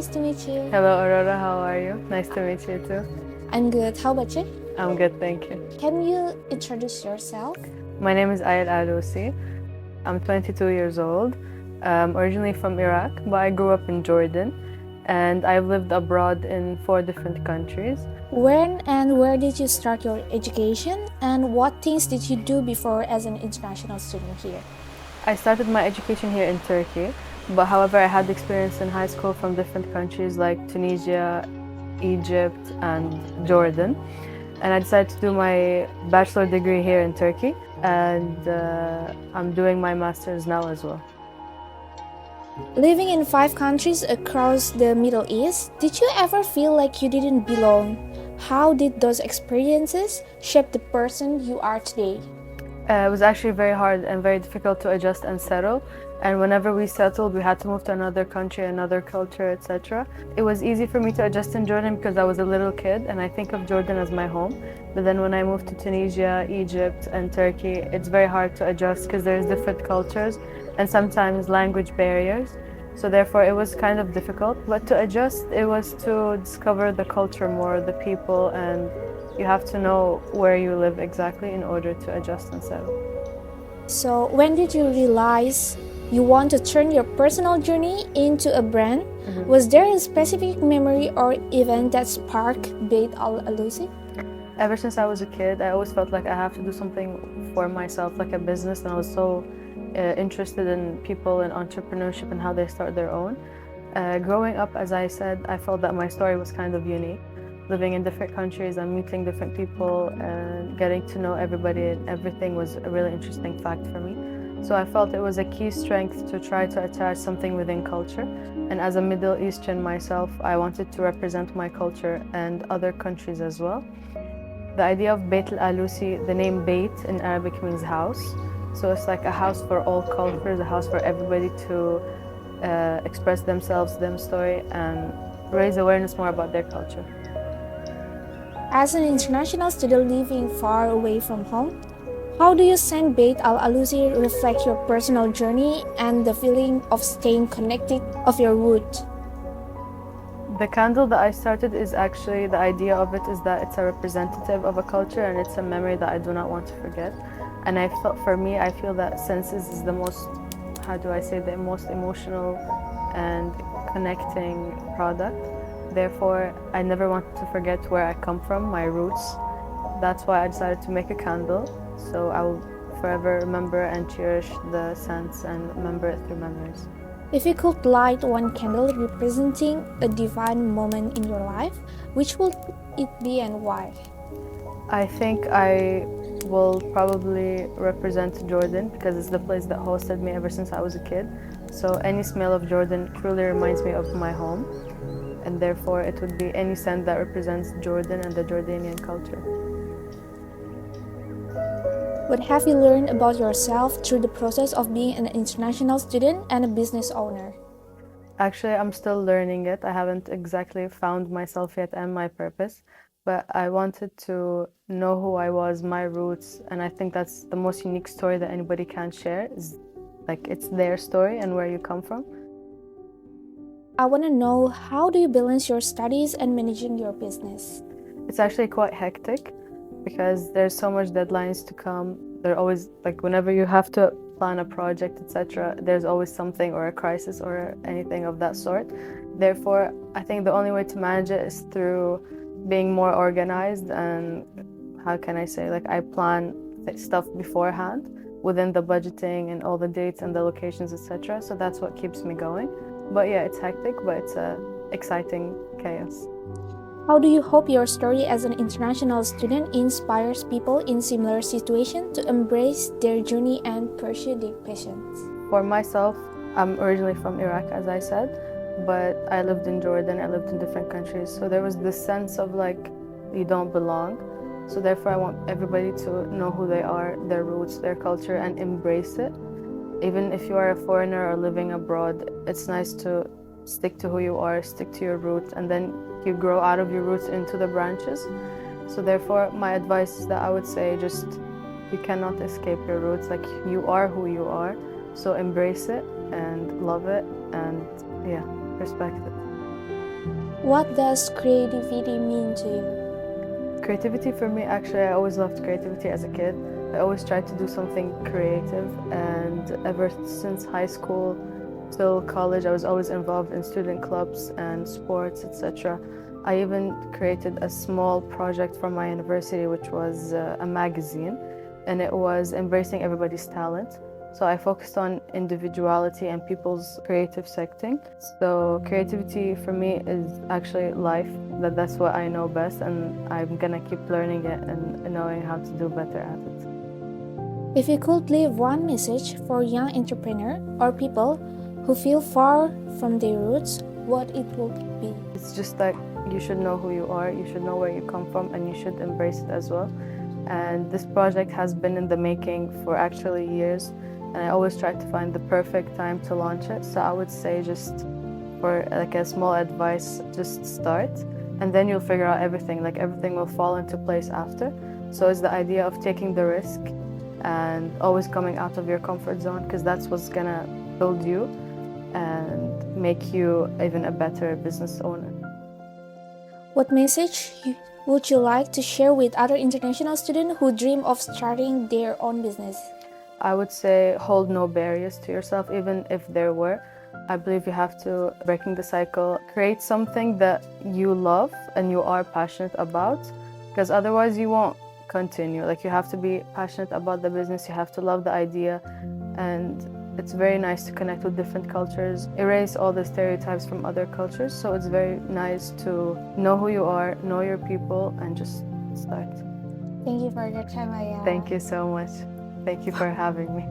nice to meet you. Hello, Aurora. How are you? Nice to meet you too. I'm good. How about you? I'm good, thank you. Can you introduce yourself? My name is Aya Al Aloosi. I'm 22 years old. Originally from Iraq, but I grew up in Jordan, and I've lived abroad in 4 different countries. When and where did you start your education, and what things did you do before as an international student here? I started my education here in Turkey, but however, I had experience in high school from different countries like Tunisia, Egypt, and Jordan. And I decided to do my bachelor degree here in Turkey, and I'm doing my master's now as well. Living in 5 countries across the Middle East, did you ever feel like you didn't belong? How did those experiences shape the person you are today? It was actually very hard and very difficult to adjust and settle. And whenever we settled, we had to move to another country, another culture, etc. It was easy for me to adjust in Jordan because I was a little kid and I think of Jordan as my home. But then when I moved to Tunisia, Egypt, and Turkey, it's very hard to adjust because there's different cultures and sometimes language barriers. So therefore, it was kind of difficult. But to adjust, it was to discover the culture more, the people, and you have to know where you live exactly in order to adjust and settle. So, when did you realize you want to turn your personal journey into a brand? Was there a specific memory or event that sparked Beit Al Aloosi? Ever since I was a kid, I always felt like I have to do something for myself, like a business, and I was so interested in people and entrepreneurship and how they start their own. Growing up, as I said, I felt that my story was kind of unique. Living in different countries and meeting different people and getting to know everybody and everything was a really interesting fact for me. So I felt it was a key strength to try to attach something within culture. And as a Middle Eastern myself, I wanted to represent my culture and other countries as well. The idea of Beit Al Aloosi, the name Beit in Arabic means house. So it's like a house for all cultures, a house for everybody to express themselves, their story, and raise awareness more about their culture. As an international student living far away from home, how do you send Beit Al Aloosi reflect your personal journey and the feeling of staying connected of your root? The candle that I started is actually, the idea of it is that it's a representative of a culture and it's a memory that I do not want to forget. And I felt, for me, I feel that senses is the most, the most emotional and connecting product. Therefore, I never wanted to forget where I come from, my roots. That's why I decided to make a candle. So I will forever remember and cherish the scents and remember it through memories. If you could light one candle representing a divine moment in your life, which would it be and why? I think I will probably represent Jordan because it's the place that hosted me ever since I was a kid. So any smell of Jordan truly reminds me of my home. And therefore it would be any scent that represents Jordan and the Jordanian culture. What have you learned about yourself through the process of being an international student and a business owner? Actually, I'm still learning it. I haven't exactly found myself yet and my purpose, but I wanted to know who I was, my roots, and I think that's the most unique story that anybody can share, is like it's their story and where you come from. I want to know, how do you balance your studies and managing your business? It's actually quite hectic because there's so much deadlines to come. They're always, like, whenever you have to plan a project, etc., there's always something or a crisis or anything of that sort. Therefore, I think the only way to manage it is through being more organized and, how can I say, like, I plan stuff beforehand within the budgeting and all the dates and the locations, etc. So that's what keeps me going. But yeah, it's hectic, but it's exciting chaos. How do you hope your story as an international student inspires people in similar situations to embrace their journey and pursue their passions? For myself, I'm originally from Iraq, as I said, but I lived in Jordan, I lived in different countries. So there was this sense of like, you don't belong. So therefore, I want everybody to know who they are, their roots, their culture, and embrace it. Even if you are a foreigner or living abroad, it's nice to stick to who you are, stick to your roots, and then you grow out of your roots into the branches. So therefore, my advice is that I would say just, you cannot escape your roots. Like, you are who you are, so embrace it and love it and, yeah, respect it. What does creativity mean to you? Creativity for me, actually, I always loved creativity as a kid. I always tried to do something creative, and ever since high school till college, I was always involved in student clubs and sports, etc. I even created a small project for my university, which was a magazine, and it was embracing everybody's talent. So I focused on individuality and people's creative secting. So creativity for me is actually life. That's what I know best, and I'm gonna keep learning it and knowing how to do better at it. If you could leave one message for young entrepreneurs or people who feel far from their roots, what it would be? It's just that you should know who you are, you should know where you come from, and you should embrace it as well. And this project has been in the making for actually years, and I always try to find the perfect time to launch it. So I would say, just for like a small advice, just start, and then you'll figure out everything. Like everything will fall into place after. So it's the idea of taking the risk and always coming out of your comfort zone, because that's what's gonna build you and make you even a better business owner. What message would you like to share with other international students who dream of starting their own business? I would say hold no barriers to yourself, even if there were. I believe you have to, breaking the cycle, create something that you love and you are passionate about, because otherwise you won't continue. Like, you have to be passionate about the business, you have to love the idea, and it's very nice to connect with different cultures, erase all the stereotypes from other cultures. So it's very nice to know who you are, know your people, and just start. Thank you for your time, Aya. Thank you so much. Thank you for having me.